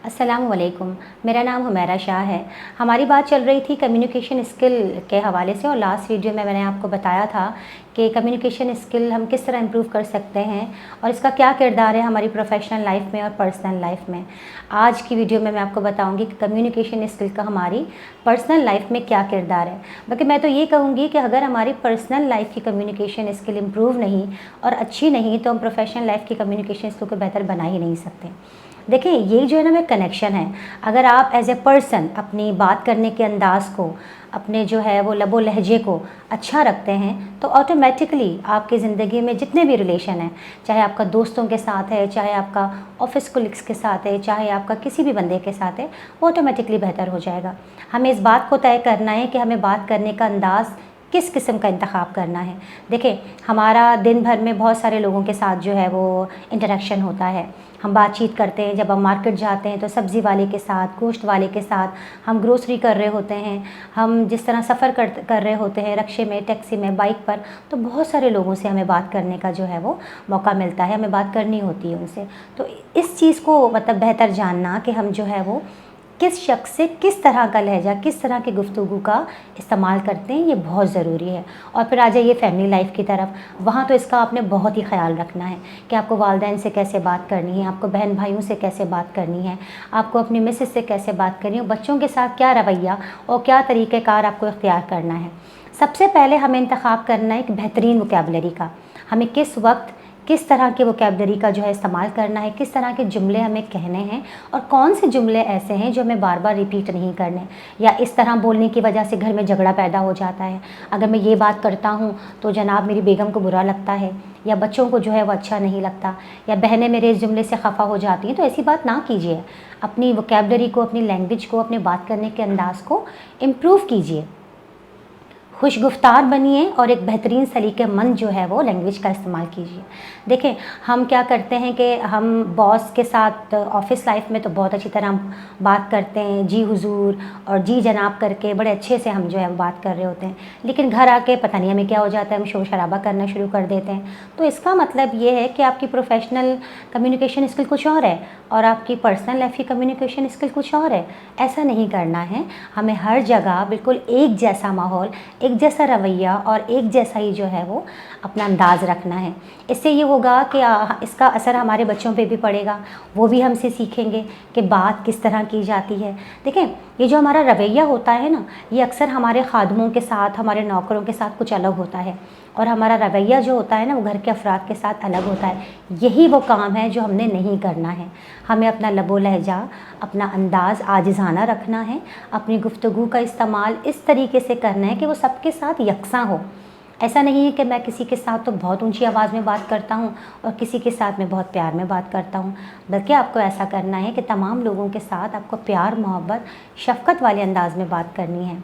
अस्सलाम वालेकुम। मेरा नाम हुमैरा शाह है। हमारी बात चल रही थी कम्युनिकेशन स्किल के हवाले से और लास्ट वीडियो में मैंने आपको बताया था कि कम्युनिकेशन स्किल हम किस तरह इम्प्रूव कर सकते हैं और इसका क्या किरदार है हमारी प्रोफेशनल लाइफ में और पर्सनल लाइफ में। आज की वीडियो में मैं आपको बताऊंगी कि कम्युनिकेशन स्किल का हमारी पर्सनल लाइफ में क्या किरदार है। बल्कि मैं तो ये कहूँगी कि अगर हमारी पर्सनल लाइफ की कम्युनिकेशन स्किल इम्प्रूव नहीं और अच्छी नहीं तो हम प्रोफेशनल लाइफ की कम्युनिकेशन स्किल को बेहतर बना ही नहीं सकते। देखें, ये जो है ना, एक कनेक्शन है। अगर आप एज ए पर्सन अपनी बात करने के अंदाज़ को, अपने जो है वो लबो लहजे को अच्छा रखते हैं तो ऑटोमेटिकली आपकी ज़िंदगी में जितने भी रिलेशन हैं, चाहे आपका दोस्तों के साथ है, चाहे आपका ऑफिस कोलिग्स के साथ है, चाहे आपका किसी भी बंदे के साथ है, वो ऑटोमेटिकली बेहतर हो जाएगा। हमें इस बात को तय करना है कि हमें बात करने का अंदाज़ किस किस्म का इंतखाब करना है। देखिए, हमारा दिन भर में बहुत सारे लोगों के साथ जो है वो इंटरेक्शन होता है। हम बातचीत करते हैं, जब हम मार्केट जाते हैं तो सब्ज़ी वाले के साथ, गोश्त वाले के साथ, हम ग्रोसरी कर रहे होते हैं, हम जिस तरह सफ़र कर रहे होते हैं रिक्शे में, टैक्सी में, बाइक पर, तो बहुत सारे लोगों से हमें बात करने का जो है वो मौका मिलता है, हमें बात करनी होती है उनसे। तो इस चीज़ को मतलब बेहतर जानना कि हम जो है वो किस शख्स से किस तरह का लहजा, किस तरह की गुफ्तगू का इस्तेमाल करते हैं, ये बहुत ज़रूरी है। और फिर आ जाइए फैमिली लाइफ की तरफ। वहाँ तो इसका आपने बहुत ही ख्याल रखना है कि आपको वालिदैन से कैसे बात करनी है, आपको बहन भाइयों से कैसे बात करनी है, आपको अपनी मिसेस से कैसे बात करनी है, बच्चों के साथ क्या रवैया और क्या तरीक़ेकार आपको इख्तियार करना है। सबसे पहले हमें इंतखाब करना है एक बेहतरीन वोकैबुलरी का। हमें किस वक्त किस तरह के वोकैबुलरी का जो है इस्तेमाल करना है, किस तरह के जुमले हमें कहने हैं और कौन से जुमले ऐसे हैं जो हमें बार बार रिपीट नहीं करने, या इस तरह बोलने की वजह से घर में झगड़ा पैदा हो जाता है। अगर मैं ये बात करता हूँ तो जनाब मेरी बेगम को बुरा लगता है, या बच्चों को जो है वो अच्छा नहीं लगता, या बहनें मेरे इस जुमले से खफा हो जाती हैं। तो ऐसी बात ना कीजिए। अपनी वोकैबुलरी को, अपनी लैंग्वेज को, अपने बात करने के अंदाज़ को इम्प्रूव कीजिए, खुशगुफ्तार बनिए और एक बेहतरीन सलीक़ेमंद जो है वो लैंग्वेज का इस्तेमाल कीजिए। देखें, हम क्या करते हैं कि हम बॉस के साथ ऑफ़िस लाइफ में तो बहुत अच्छी तरह बात करते हैं, जी हुज़ूर और जी जनाब करके बड़े अच्छे से हम जो है वो बात कर रहे होते हैं, लेकिन घर आके पता नहीं हमें क्या हो जाता है, हम शोर शराबा करना शुरू कर देते हैं। तो इसका मतलब ये है कि आपकी प्रोफेशनल कम्युनिकेशन स्किल कुछ और है और आपकी पर्सनल लाइफ की कम्युनिकेशन स्किल कुछ और है। ऐसा नहीं करना है। हमें हर जगह बिल्कुल एक जैसा माहौल, एक जैसा रवैया और एक जैसा ही जो है वो अपना अंदाज़ रखना है। इससे ये होगा कि इसका असर हमारे बच्चों पे भी पड़ेगा, वो भी हमसे सीखेंगे कि बात किस तरह की जाती है। देखें, ये जो हमारा रवैया होता है ना, ये अक्सर हमारे खादमों के साथ, हमारे नौकरों के साथ कुछ अलग होता है, और हमारा रवैया जो होता है ना वो घर के अफराद के साथ अलग होता है। यही वो काम है जो हमने नहीं करना है। हमें अपना लबो लहजा, अपना अंदाज़ आजिज़ाना रखना है, अपनी गुफ्तगू का इस्तेमाल इस तरीके से करना है कि वो सबके साथ यकसां हो। ऐसा नहीं है कि मैं किसी के साथ तो बहुत ऊंची आवाज़ में बात करता हूँ और किसी के साथ मैं बहुत प्यार में बात करता हूँ। बल्कि आपको ऐसा करना है कि तमाम लोगों के साथ आपको प्यार, मोहब्बत, शफ़क़त वाले अंदाज़ में बात करनी है।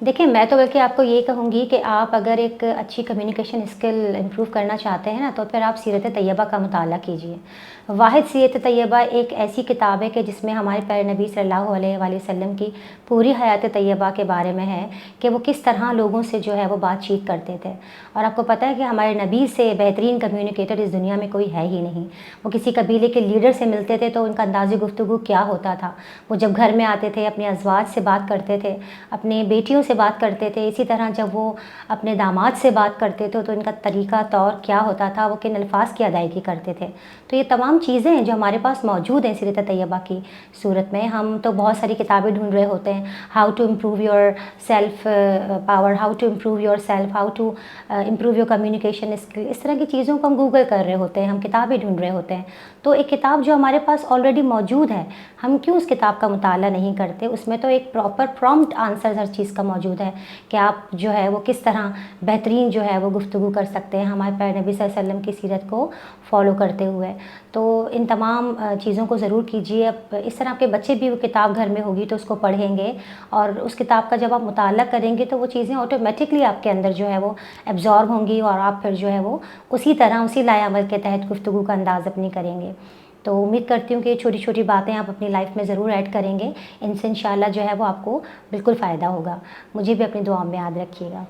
देखिए, मैं तो बल्कि आपको ये कहूँगी कि आप अगर एक अच्छी कम्युनिकेशन स्किल इम्प्रूव करना चाहते हैं ना, तो फिर आप सीरत तैयबा का मुताला कीजिए। वाहिद सीरत तैयबा एक ऐसी किताब है कि जिसमें हमारे प्यारे नबी सल्लल्लाहु अलैहि वसल्लम की पूरी हयात तैयबा के बारे में है कि वो किस तरह लोगों से जो है वो बातचीत करते थे। और आपको पता है कि हमारे नबी से बेहतरीन कम्युनिकेटर इस दुनिया में कोई है ही नहीं। वो किसी कबीले के लीडर से मिलते थे तो उनका अंदाज़ गुफ्तगू क्या होता था। वो जब घर में आते थे अपने अज़वाज से बात करते थे, अपने बेटियों से बात करते थे। इसी तरह जब वो अपने दामाद से बात करते थे तो इनका तरीक़ा तौर क्या होता था, वो किन अल्फाज की अदायगी करते थे। तो ये तमाम चीज़ें हैं जो हमारे पास मौजूद हैं सीरत तैयबा की सूरत में। हम तो बहुत सारी किताबें ढूंढ रहे होते हैं, how to improve yourself power, how to improve yourself, how to improve your communication skill. इस तरह की चीज़ों को हम गूगल कर रहे होते हैं, हम किताबें ढूंढ रहे होते हैं। तो एक किताब जो हमारे पास ऑलरेडी मौजूद है, हम क्यों उस किताब का मुताला नहीं करते। उसमें तो एक प्रॉपर प्रॉम्प्ट आंसर हर चीज़ का मौजूद है कि आप जो है वो किस तरह बेहतरीन जो है वो गुफ्तगू कर सकते हैं हमारे प्यारे नबी सल्लल्लाहु अलैहि वसल्लम की सीरत को फॉलो करते हुए। तो इन तमाम चीज़ों को ज़रूर कीजिए। अब इस तरह आपके बच्चे भी वो किताब घर में होगी तो उसको पढ़ेंगे और उस किताब का जब आप मुताला करेंगे तो वो चीज़ें ऑटोमेटिकली आपके अंदर जो है वो एब्जॉर्ब होंगी और आप फिर जो है वो उसी तरह, उसी लाएअमल के तहत गुफ्तगू का अंदाज़ अपनी करेंगे। तो उम्मीद करती हूँ कि ये छोटी छोटी बातें आप अपनी लाइफ में ज़रूर ऐड करेंगे। इनसे इंशाल्लाह जो है वो आपको बिल्कुल फ़ायदा होगा। मुझे भी अपनी दुआ में याद रखिएगा।